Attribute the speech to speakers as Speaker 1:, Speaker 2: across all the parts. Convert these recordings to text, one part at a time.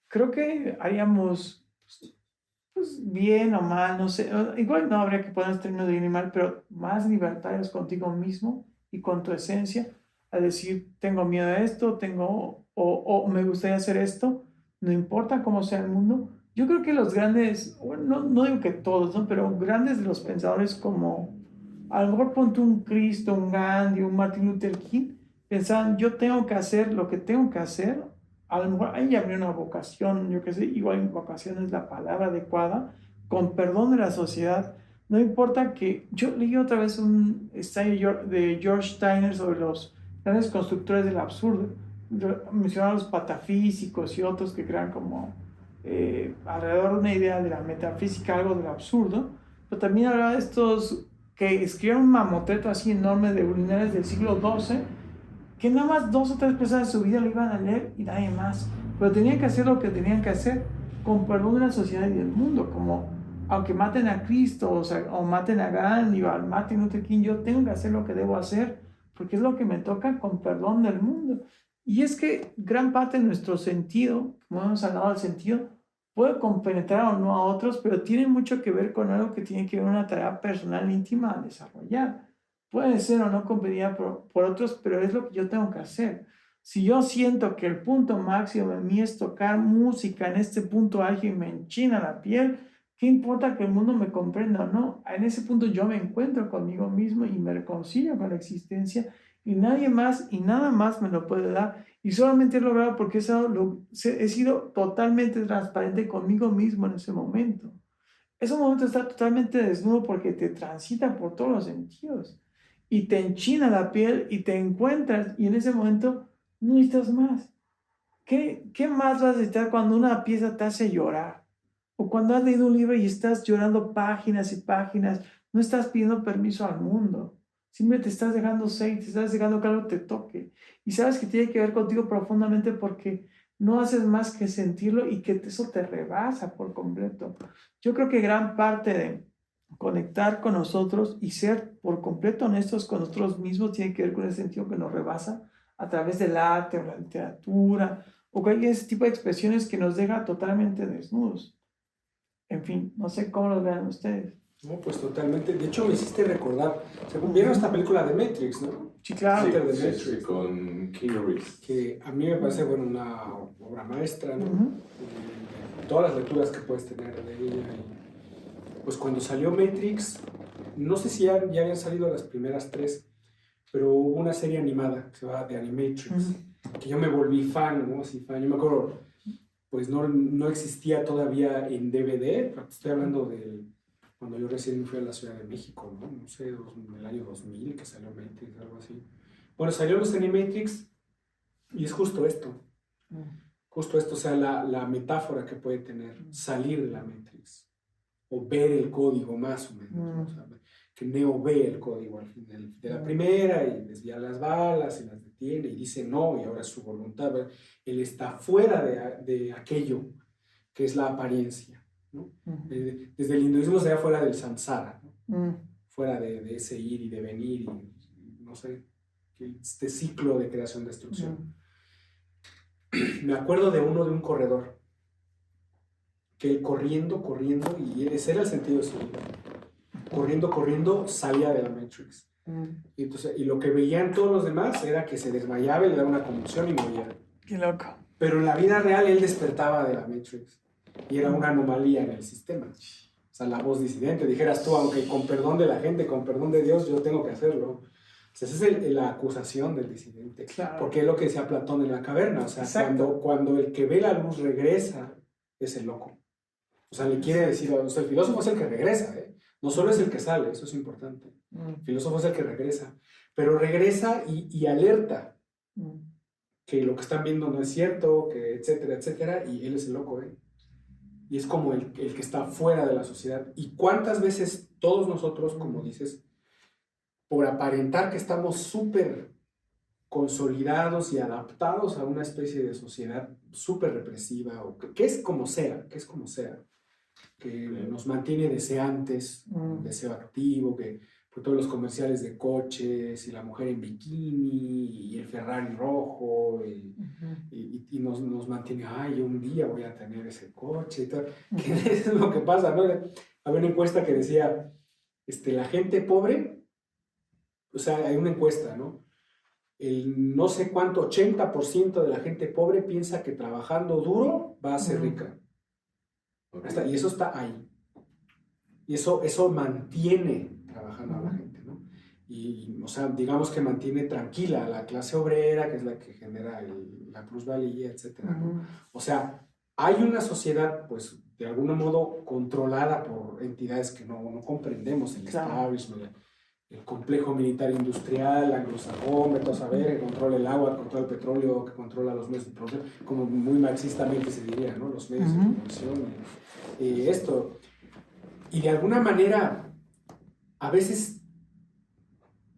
Speaker 1: creo que haríamos, pues, bien o mal, no sé, igual no habría que ponernos términos de bien y mal, pero más libertarios contigo mismo y con tu esencia, a decir, tengo miedo a esto, o me gustaría hacer esto, no importa cómo sea el mundo. Yo creo que los grandes, bueno, no digo que todos, ¿no? Pero grandes de los pensadores como, a lo mejor ponte un Cristo, un Gandhi, un Martin Luther King, pensaban, yo tengo que hacer lo que tengo que hacer. A lo mejor ahí habría una vocación, yo qué sé, igual vocación es la palabra adecuada, con perdón de la sociedad. No importa que, yo leí otra vez un ensayo de George Steiner sobre los grandes constructores del absurdo. Mencionaron los patafísicos y otros que crean como alrededor de una idea de la metafísica, algo del absurdo, pero también hablaba de estos que escribieron un mamotreto así enorme de luminares del siglo XII, que nada más dos o tres personas de su vida lo iban a leer y nadie más. Pero tenían que hacer lo que tenían que hacer con perdón de la sociedad y del mundo, como aunque maten a Cristo, o sea, o maten a Gandhi o al Martin Luther King, yo tengo que hacer lo que debo hacer, porque es lo que me toca con perdón del mundo. Y es que gran parte de nuestro sentido, como hemos hablado del sentido, puede compenetrar o no a otros, pero tiene mucho que ver con algo que tiene que ver con una tarea personal íntima a desarrollar. Puede ser o no convenida por otros, pero es lo que yo tengo que hacer. Si yo siento que el punto máximo de mí es tocar música en este punto álgido y me enchina la piel, ¿qué importa que el mundo me comprenda o no? En ese punto yo me encuentro conmigo mismo y me reconcilio con la existencia y nadie más y nada más me lo puede dar. Y solamente he logrado porque he sido totalmente transparente conmigo mismo en ese momento. Ese momento está totalmente desnudo porque te transita por todos los sentidos y te enchina la piel y te encuentras y en ese momento no necesitas más. ¿Qué más vas a necesitar cuando una pieza te hace llorar? O cuando has leído un libro y estás llorando páginas y páginas, no estás pidiendo permiso al mundo. Simplemente te estás dejando ser, te estás dejando que algo te toque. Y sabes que tiene que ver contigo profundamente porque no haces más que sentirlo y que eso te rebasa por completo. Yo creo que gran parte de conectar con nosotros y ser por completo honestos con nosotros mismos tiene que ver con ese sentido que nos rebasa a través del arte o la literatura o cualquier ese tipo de expresiones que nos deja totalmente desnudos. En fin, no sé cómo lo vean ustedes.
Speaker 2: No, pues totalmente. De hecho, me hiciste recordar. Según vieron esta película de Matrix, ¿no?
Speaker 1: Sí, claro.
Speaker 2: Enter the
Speaker 3: Sí,
Speaker 2: Matrix,
Speaker 3: sí, con Keanu Reeves.
Speaker 2: que a mí me parece, bueno, una obra maestra, ¿no?
Speaker 1: Ujú.
Speaker 2: Todas las lecturas que puedes tener de ella. Y, pues cuando salió Matrix, no sé si ya habían salido las primeras tres, pero hubo una serie animada que se llama The Animatrix, que yo me volví fan, ¿no? Así fan. Yo me acuerdo, pues no existía todavía en DVD, pero te estoy hablando del cuando yo recién fui a la Ciudad de México, ¿no? No sé, en el año 2000 que salió Matrix, algo así. Bueno, salió los Animatrix y es justo esto, o sea, la metáfora que puede tener salir de la Matrix o ver el código más o menos, ¿no? O sea, que Neo ve el código al final de la primera y desvía las balas y las detiene y dice no y ahora es su voluntad. Él está fuera de aquello que es la apariencia, ¿no? Desde el hinduismo se da fuera del samsara, ¿no? Fuera de ese ir y de venir y no sé, este ciclo de creación-destrucción. Me acuerdo de un corredor, que él corriendo, y ese era el sentido de su vida. Corriendo, salía de la Matrix. Y lo que veían todos los demás era que se desmayaba y le daba una convulsión y moría.
Speaker 1: Qué loco.
Speaker 2: Pero en la vida real él despertaba de la Matrix y era una anomalía en el sistema. O sea, la voz disidente, dijeras tú, aunque con perdón de la gente, con perdón de Dios, yo tengo que hacerlo. O sea, esa es la acusación del disidente.
Speaker 1: Claro.
Speaker 2: Porque es lo que decía Platón en la caverna. O sea, cuando el que ve la luz regresa, es el loco. O sea, le quiere decir, o sea, el filósofo es el que regresa, ¿eh? No solo es el que sale, eso es importante. El filósofo es el que regresa. Pero regresa y alerta que lo que están viendo no es cierto, que etcétera, etcétera, y él es el loco, ¿eh? Y es como el que está fuera de la sociedad. ¿Y cuántas veces todos nosotros, como dices, por aparentar que estamos súper consolidados y adaptados a una especie de sociedad súper represiva, o que es como sea, que nos mantiene deseantes, un deseo activo, que por todos los comerciales de coches y la mujer en bikini y el Ferrari rojo y nos mantiene, ay, un día voy a tener ese coche y tal. Que es lo que pasa, ¿no? Había una encuesta que decía, la gente pobre, o sea, hay una encuesta, ¿no? El no sé cuánto, 80% de la gente pobre piensa que trabajando duro va a ser rica. Y eso está ahí. Y eso mantiene trabajando a la gente, ¿no? O sea, digamos que mantiene tranquila a la clase obrera, que es la que genera la plusvalía, etcétera, ¿no? O sea, hay una sociedad, pues, de algún modo controlada por entidades que no comprendemos, el establishment, el complejo militar industrial, anglosajón, vete a saber, que controla el agua, que controla el petróleo, que controla los medios de producción, como muy marxistamente se diría, ¿no? Los medios de producción, esto. Y de alguna manera, a veces,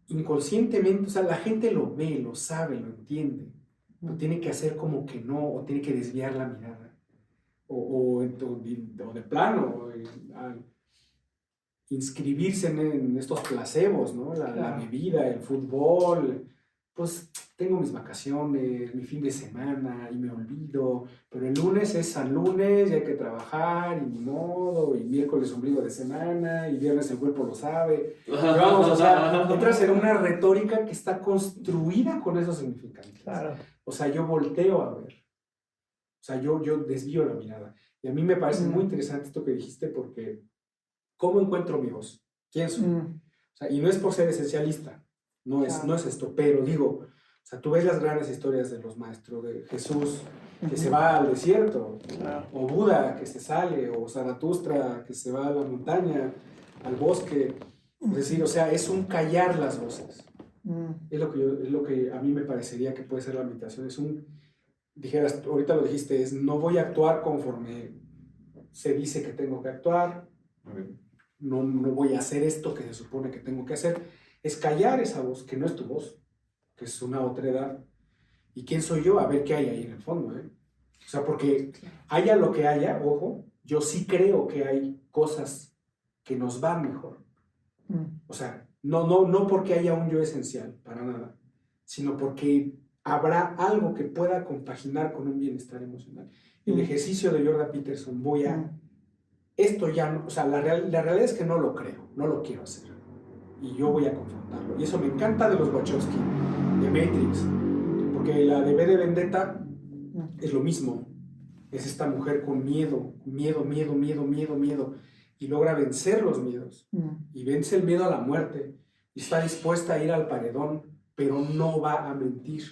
Speaker 2: inconscientemente, o sea, la gente lo ve, lo sabe, lo entiende, pero tiene que hacer como que no, o tiene que desviar la mirada, o de plano, inscribirse en estos placebos, ¿no? La bebida, el fútbol, pues tengo mis vacaciones, mi fin de semana y me olvido, pero el lunes es San Lunes y hay que trabajar y ni modo, y miércoles ombligo de semana y viernes el cuerpo lo sabe. Y vamos, o sea, entras en una retórica que está construida con esos significantes.
Speaker 1: Claro.
Speaker 2: O sea, yo volteo a ver, o sea, yo desvío la mirada. Y a mí me parece muy interesante esto que dijiste porque ¿cómo encuentro mi voz? ¿Quién soy? O sea, y no es por ser esencialista, no es esto, pero digo, o sea, tú ves las grandes historias de los maestros, de Jesús que se va al desierto, o Buda que se sale, o Zaratustra que se va a la montaña, al bosque, es decir, o sea, es un callar las voces. Es lo que a mí me parecería que puede ser la meditación, dijeras, ahorita lo dijiste, es no voy a actuar conforme se dice que tengo que actuar, no voy a hacer esto que se supone que tengo que hacer, es callar esa voz, que no es tu voz, que es una otredad. ¿Y quién soy yo? A ver qué hay ahí en el fondo, ¿eh? O sea, porque haya lo que haya, ojo, yo sí creo que hay cosas que nos van mejor. O sea, no porque haya un yo esencial, para nada, sino porque habrá algo que pueda compaginar con un bienestar emocional. El ejercicio de Jordan Peterson, esto ya no, o sea, la realidad es que no lo creo, no lo quiero hacer. Y yo voy a confrontarlo. Y eso me encanta de los Wachowski, de Matrix, porque la de V de Vendetta es lo mismo. Es esta mujer con miedo, y logra vencer los miedos. Y vence el miedo a la muerte. Y está dispuesta a ir al paredón, pero no va a mentir.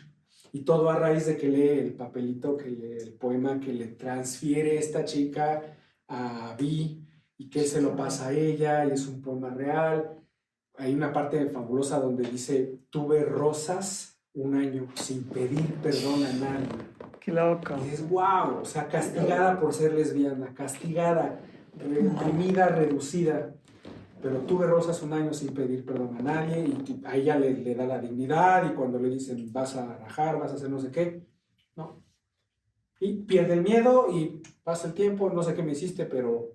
Speaker 2: Y todo a raíz de que lee el papelito, que lee el poema que le transfiere esta chica a Vi, y que él se lo pasa a ella, y es un poema real. Hay una parte fabulosa donde dice, tuve rosas un año sin pedir perdón a nadie.
Speaker 1: Qué loco.
Speaker 2: Y dices, wow, o sea, castigada por ser lesbiana, castigada, reprimida, reducida, pero tuve rosas un año sin pedir perdón a nadie, y a ella le da la dignidad, y cuando le dicen, vas a rajar, vas a hacer no sé qué, no. Y pierde el miedo, y pasa el tiempo, no sé qué me hiciste, pero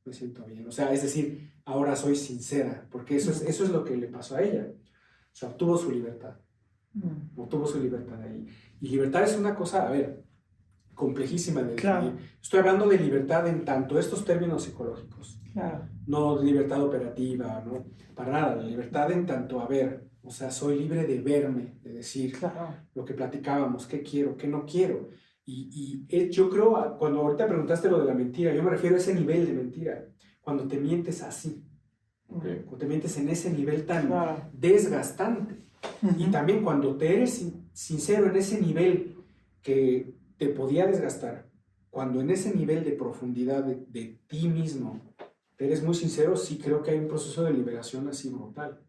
Speaker 2: me siento bien. O sea, es decir, ahora soy sincera, porque eso es lo que le pasó a ella. O sea, obtuvo su libertad. Obtuvo su libertad ahí. Y libertad es una cosa, a ver, complejísima de definir.
Speaker 1: Claro.
Speaker 2: Estoy hablando de libertad en tanto estos términos psicológicos.
Speaker 1: Claro.
Speaker 2: No de libertad operativa, ¿no? Para nada. La libertad en tanto a ver. O sea, soy libre de verme, de decir lo que platicábamos, qué quiero, qué no quiero. Y yo creo, cuando ahorita preguntaste lo de la mentira, yo me refiero a ese nivel de mentira. Cuando te mientes así. Cuando te mientes en ese nivel tan desgastante. Y también cuando te eres sincero en ese nivel que te podía desgastar, cuando en ese nivel de profundidad de ti mismo te eres muy sincero, sí creo que hay un proceso de liberación así brutal.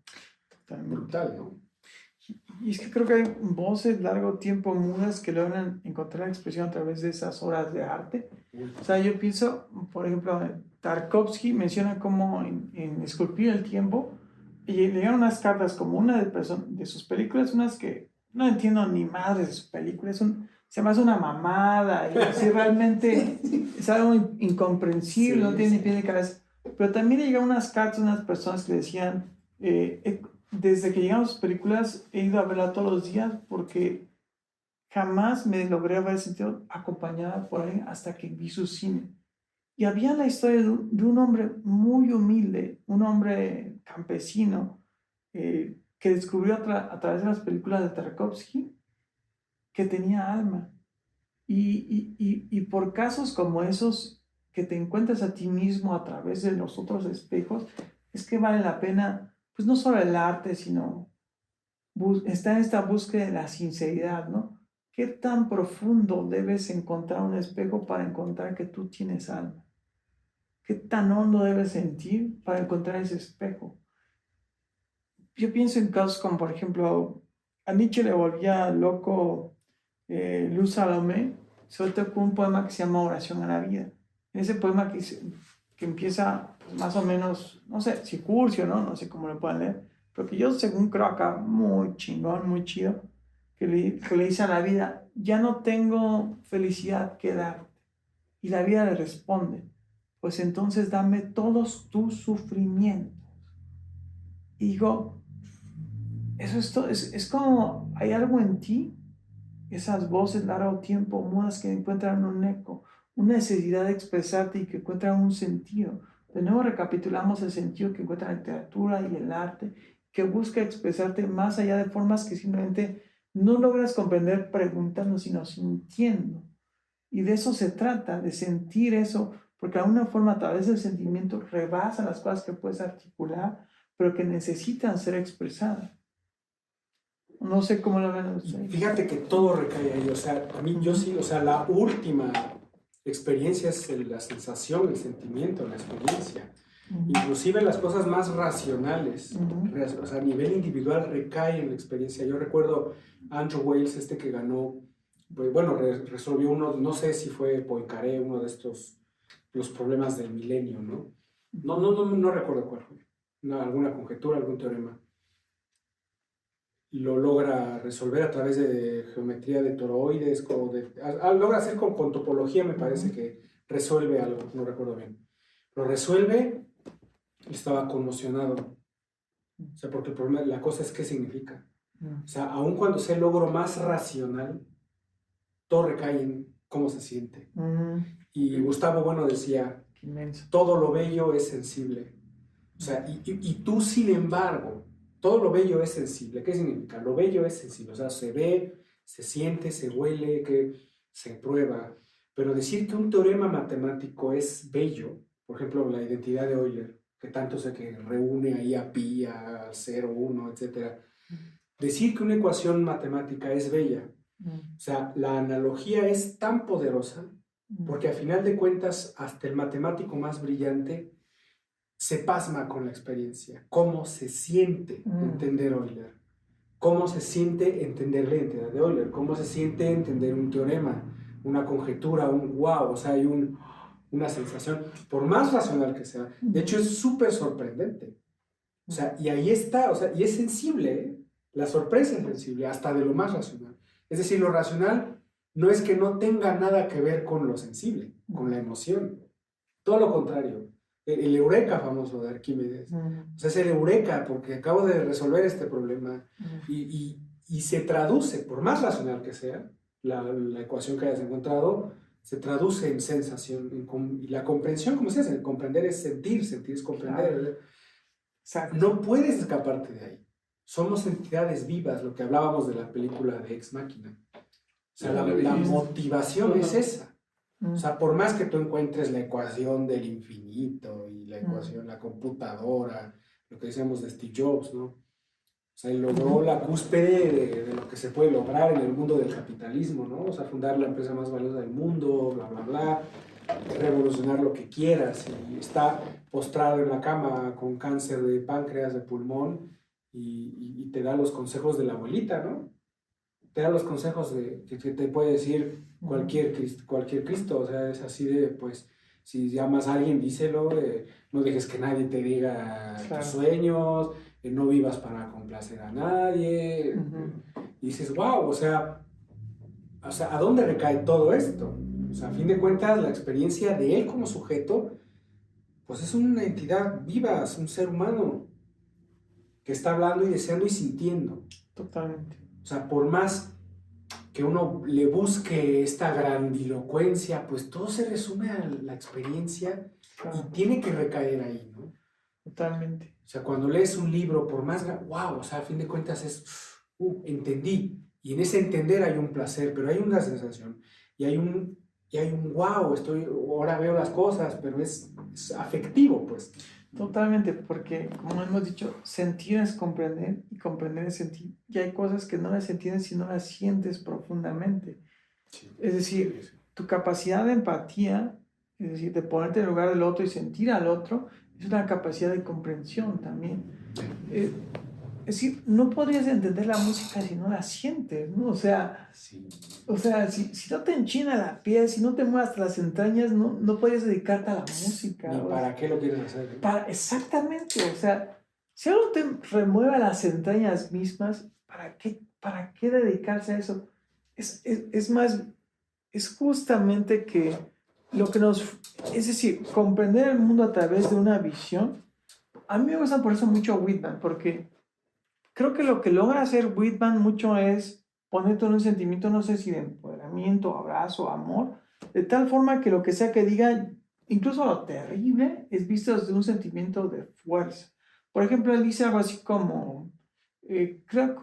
Speaker 1: Totalmente.
Speaker 2: Brutal, ¿no?
Speaker 1: Y es que creo que hay voces largo tiempo mudas que logran encontrar expresión a través de esas obras de arte. O sea, yo pienso, por ejemplo, Tarkovsky menciona cómo en Esculpir el tiempo, y le llegan unas cartas como una de sus películas, unas que no entiendo ni madres de su película, se me hace una mamada, y así realmente es algo incomprensible, no tiene ni pie ni cabeza. Pero también le llegan unas cartas a unas personas que decían, Desde que llegan las películas he ido a verla todos los días porque jamás me logré haber sentido acompañada por alguien hasta que vi su cine. Y había la historia de un hombre muy humilde, un hombre campesino, que descubrió a través de las películas de Tarkovsky que tenía alma. Y por casos como esos que te encuentras a ti mismo a través de los otros espejos, es que vale la pena, pues no solo el arte, sino estar en esta búsqueda de la sinceridad, ¿no? ¿Qué tan profundo debes encontrar un espejo para encontrar que tú tienes alma? ¿Qué tan hondo debes sentir para encontrar ese espejo? Yo pienso en casos como, por ejemplo, a Nietzsche le volvía loco Luz Salomé, sobre todo con un poema que se llama Oración a la Vida. En ese poema que empieza pues, más o menos, no sé, si cursi ¿no? No sé cómo lo pueden leer, pero que yo según creo acá muy chingón, muy chido, que le dice a la vida, ya no tengo felicidad que darte. Y la vida le responde, pues entonces dame todos tus sufrimientos. Y digo, eso es todo, es como hay algo en ti, esas voces largo tiempo mudas que encuentran un eco, una necesidad de expresarte y que encuentran un sentido. De nuevo recapitulamos el sentido que encuentra la literatura y el arte, que busca expresarte más allá de formas que simplemente no logras comprender preguntando, sino sintiendo. Y de eso se trata, de sentir eso, porque de alguna forma a través del sentimiento rebasa las cosas que puedes articular, pero que necesitan ser expresadas. No sé cómo lo ven ustedes.
Speaker 2: Fíjate que todo recae ahí, o sea, a mí yo sí, o sea, la última experiencia es la sensación, el sentimiento, la experiencia. Inclusive las cosas más racionales, o sea, a nivel individual recae en la experiencia. Yo recuerdo a Andrew Wales, que ganó, pues, bueno, resolvió uno, no sé si fue Poincaré, uno de estos, los problemas del milenio, ¿no? No recuerdo cuál fue, alguna conjetura, algún teorema. Y lo logra resolver a través de geometría de toroides, logra hacer con topología, me parece que resuelve algo, no recuerdo bien. Lo resuelve y estaba conmocionado. O sea, porque el problema, la cosa es qué significa. O sea, aun cuando sea el logro más racional, todo recae en cómo se siente. Y Gustavo Bueno decía, todo lo bello es sensible. O sea, y tú, sin embargo, todo lo bello es sensible. ¿Qué significa? Lo bello es sensible. O sea, se ve, se siente, se huele, que se prueba. Pero decir que un teorema matemático es bello, por ejemplo, la identidad de Euler, que tanto sé que reúne ahí a pi, a 0, 1, etc. Decir que una ecuación matemática es bella. O sea, la analogía es tan poderosa porque a final de cuentas hasta el matemático más brillante se pasma con la experiencia. ¿Cómo se siente entender Euler? ¿Cómo se siente entender la identidad de Euler? ¿Cómo se siente entender un teorema, una conjetura, un wow? O sea, hay una sensación, por más racional que sea. De hecho, es súper sorprendente. O sea, y ahí está, o sea, y es sensible, ¿eh? La sorpresa es sensible, hasta de lo más racional. Es decir, lo racional no es que no tenga nada que ver con lo sensible, con la emoción. Todo lo contrario. El eureka famoso de Arquímedes. O sea, es el eureka porque acabo de resolver este problema y se traduce, por más racional que sea, la ecuación que hayas encontrado, se traduce en sensación. Y la comprensión, como se hace, comprender es sentir es comprender. Claro. No puedes escaparte de ahí. Somos entidades vivas, lo que hablábamos de la película de Ex Machina. O sea, la motivación es esa. O sea, por más que tú encuentres la ecuación del infinito y la ecuación, la computadora, lo que decíamos de Steve Jobs, ¿no? O sea, él logró la cúspide de lo que se puede lograr en el mundo del capitalismo, ¿no? O sea, fundar la empresa más valiosa del mundo, bla, bla, bla, revolucionar lo que quieras. Y está postrado en la cama con cáncer de páncreas, de pulmón, y te da los consejos de la abuelita, ¿no? Te da los consejos que te puede decir cualquier Cristo, o sea, es así de, pues, si llamas a alguien, díselo, no dejes que nadie te diga tus sueños, no vivas para complacer a nadie, y dices, wow, o sea, ¿a dónde recae todo esto? O sea, a fin de cuentas, la experiencia de él como sujeto, pues es una entidad viva, es un ser humano. que está hablando y deseando y sintiendo.
Speaker 1: Totalmente.
Speaker 2: O sea, por más que uno le busque esta grandilocuencia, pues todo se resume a la experiencia y
Speaker 1: Claro,
Speaker 2: tiene que recaer ahí, ¿no?
Speaker 1: totalmente.
Speaker 2: O sea, cuando lees un libro, por más, wow, o sea, a fin de cuentas es, entendí. Y en ese entender hay un placer, pero hay una sensación. Y hay un wow, ahora veo las cosas, pero es afectivo, pues.
Speaker 1: Totalmente, porque como hemos dicho, sentir es comprender y comprender es sentir. Y hay cosas que no las entiendes si no las sientes profundamente.
Speaker 2: Sí.
Speaker 1: Es decir, tu capacidad de empatía, es decir, de ponerte en el lugar del otro y sentir al otro, es una capacidad de comprensión también. Eh, es decir, no podrías entender la música si no la sientes, ¿no?
Speaker 2: Sí.
Speaker 1: Si no te enchina la piel, si no te muevas hasta las entrañas, no podrías dedicarte a la música.
Speaker 2: Ni para qué lo quieres hacer.
Speaker 1: Exactamente, si algo te remueve las entrañas mismas, para qué dedicarse a eso? Es más, es justamente que lo que es decir, comprender el mundo a través de una visión. A mí me gusta por eso mucho Whitman, porque creo que lo que logra hacer Whitman mucho es ponerte en un sentimiento, no sé si de empoderamiento, abrazo, amor, de tal forma que lo que sea que diga, incluso lo terrible, es visto desde un sentimiento de fuerza. Por ejemplo, él dice algo así como, creo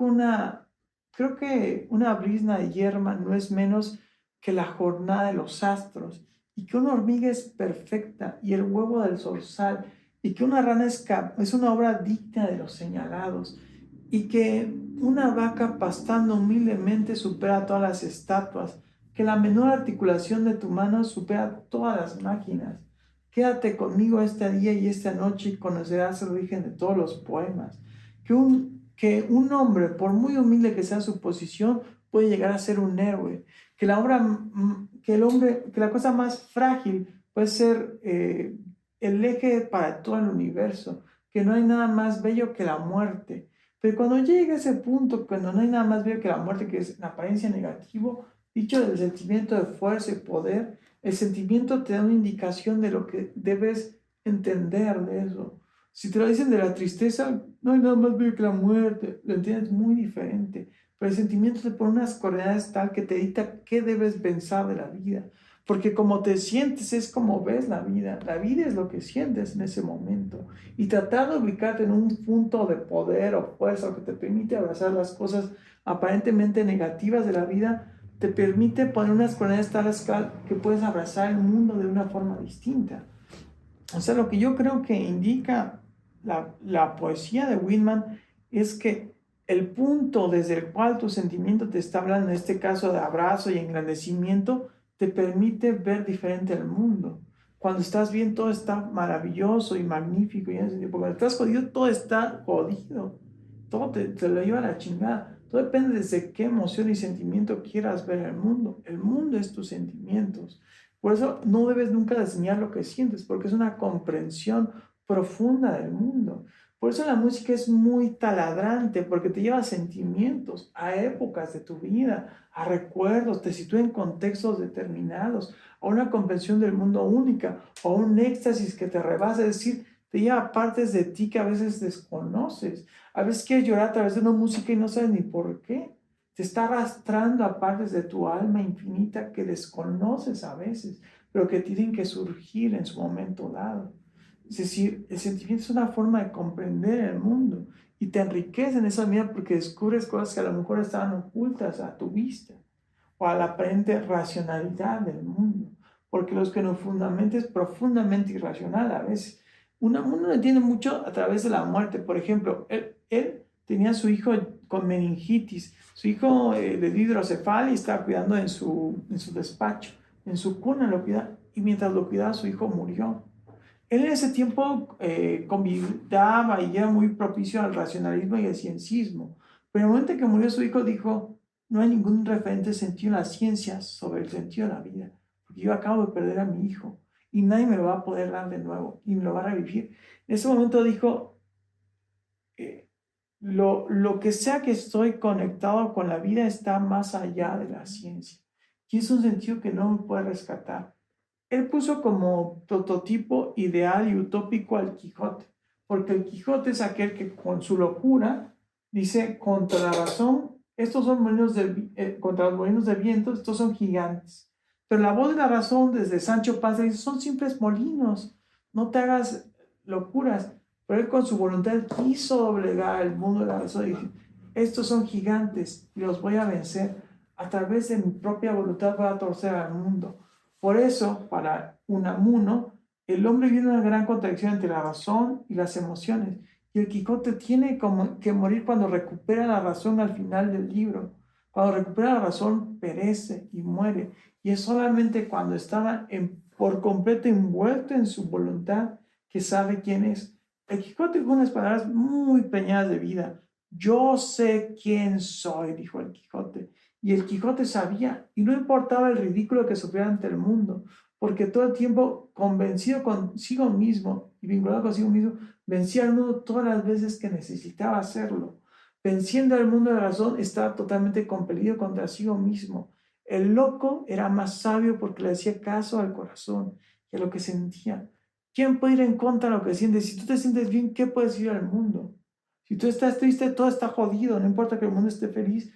Speaker 1: que una brisna de hierba no es menos que la jornada de los astros, y que una hormiga es perfecta, y el huevo del zorzal, y que una rana es una obra digna de los señalados, y que una vaca pastando humildemente supera todas las estatuas, que la menor articulación de tu mano supera todas las máquinas. Quédate conmigo este día y esta noche y conocerás el origen de todos los poemas. Que un hombre, por muy humilde que sea su posición, puede llegar a ser un héroe. Que la cosa más frágil puede ser el eje para todo el universo. Que no hay nada más bello que la muerte. Pero cuando llega a ese punto, cuando no hay nada más bello que la muerte, que es en apariencia negativo, dicho del sentimiento de fuerza y poder, el sentimiento te da una indicación de lo que debes entender de eso. Si te lo dicen de la tristeza, no hay nada más bello que la muerte, lo entiendes muy diferente. Pero el sentimiento te pone unas coordenadas tal que te dicta qué debes pensar de la vida. Porque como te sientes es como ves la vida. La vida es lo que sientes en ese momento. Y tratar de ubicarte en un punto de poder o fuerza que te permite abrazar las cosas aparentemente negativas de la vida, te permite poner unas coordenadas tales que puedes abrazar el mundo de una forma distinta. O sea, lo que yo creo que indica la poesía de Whitman es que el punto desde el cual tu sentimiento te está hablando, en este caso de abrazo y engrandecimiento, te permite ver diferente el mundo. Cuando estás bien, todo está maravilloso y magnífico. Porque cuando estás jodido, todo está jodido. Todo te lo lleva a la chingada. Todo depende desde qué emoción y sentimiento quieras ver el mundo. El mundo es tus sentimientos. Por eso no debes nunca enseñar lo que sientes, porque es una comprensión profunda del mundo. Por eso la música es muy taladrante, porque te lleva a sentimientos, a épocas de tu vida, a recuerdos, te sitúa en contextos determinados, a una comprensión del mundo única, o a un éxtasis que te rebasa, es decir, te lleva a partes de ti que a veces desconoces. A veces quieres llorar a través de una música y no sabes ni por qué. Te está arrastrando a partes de tu alma infinita que desconoces a veces, pero que tienen que surgir en su momento dado. Es decir, el sentimiento es una forma de comprender el mundo y te enriquece en esa medida porque descubres cosas que a lo mejor estaban ocultas a tu vista o a la aparente racionalidad del mundo. Porque los que nos fundamentan es profundamente irracional a veces. Uno lo entiende mucho a través de la muerte. Por ejemplo, él tenía a su hijo con meningitis, su hijo de hidrocefalia y estaba cuidando en su despacho, en su cuna lo cuidaba, y mientras lo cuidaba su hijo murió. Él en ese tiempo convidaba y era muy propicio al racionalismo y al ciencismo, pero en el momento en que murió su hijo dijo, no hay ningún referente sentido en la ciencia sobre el sentido de la vida, porque yo acabo de perder a mi hijo y nadie me lo va a poder dar de nuevo y me lo va a revivir. En ese momento dijo, lo que sea que estoy conectado con la vida está más allá de la ciencia. Y es un sentido que no me puede rescatar. Él puso como prototipo ideal y utópico al Quijote, porque el Quijote es aquel que con su locura dice, contra la razón, estos son contra los molinos de viento, estos son gigantes. Pero la voz de la razón desde Sancho Panza dice, son simples molinos, no te hagas locuras. Pero él con su voluntad quiso doblegar el mundo de la razón y dice, estos son gigantes y los voy a vencer. A través de mi propia voluntad voy a torcer al mundo. Por eso, para Unamuno, el hombre vive una gran contradicción entre la razón y las emociones. Y el Quijote tiene que morir cuando recupera la razón al final del libro. Cuando recupera la razón, perece y muere. Y es solamente cuando estaba por completo envuelto en su voluntad que sabe quién es. El Quijote dijo unas palabras muy preñadas de vida. Yo sé quién soy, dijo el Quijote. Y el Quijote sabía, y no importaba el ridículo que sufriera ante el mundo, porque todo el tiempo convencido consigo mismo y vinculado consigo mismo, vencía al mundo todas las veces que necesitaba hacerlo. Venciendo al mundo de la razón, estaba totalmente compelido contra sí mismo. El loco era más sabio porque le hacía caso al corazón y a lo que sentía. ¿Quién puede ir en contra de lo que sientes? Si tú te sientes bien, ¿qué puedes ir al mundo? Si tú estás triste, todo está jodido. No importa que el mundo esté feliz.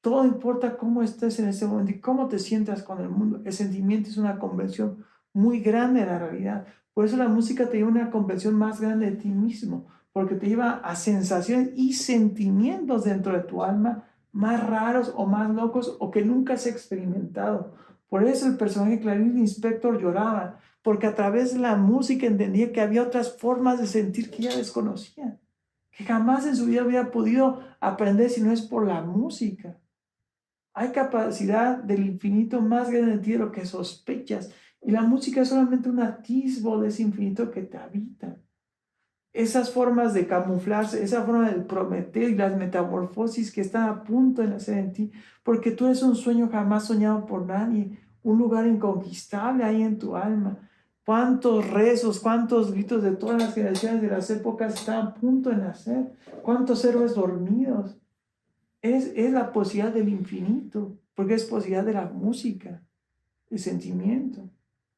Speaker 1: Todo importa cómo estés en ese momento y cómo te sientas con el mundo. El sentimiento es una convención muy grande de la realidad. Por eso la música te lleva a una convención más grande de ti mismo, porque te lleva a sensaciones y sentimientos dentro de tu alma más raros o más locos o que nunca has experimentado. Por eso el personaje Clarice Lispector lloraba, porque a través de la música entendía que había otras formas de sentir que ella desconocía, que jamás en su vida había podido aprender si no es por la música. Hay capacidad del infinito más grande en ti de lo que sospechas. Y la música es solamente un atisbo de ese infinito que te habita. Esas formas de camuflarse, esa forma del Prometeo y las metamorfosis que están a punto de nacer en ti, porque tú eres un sueño jamás soñado por nadie, un lugar inconquistable ahí en tu alma. Cuántos rezos, cuántos gritos de todas las generaciones de las épocas están a punto de nacer, cuántos héroes dormidos. Es la posibilidad del infinito, porque es posibilidad de la música, el sentimiento.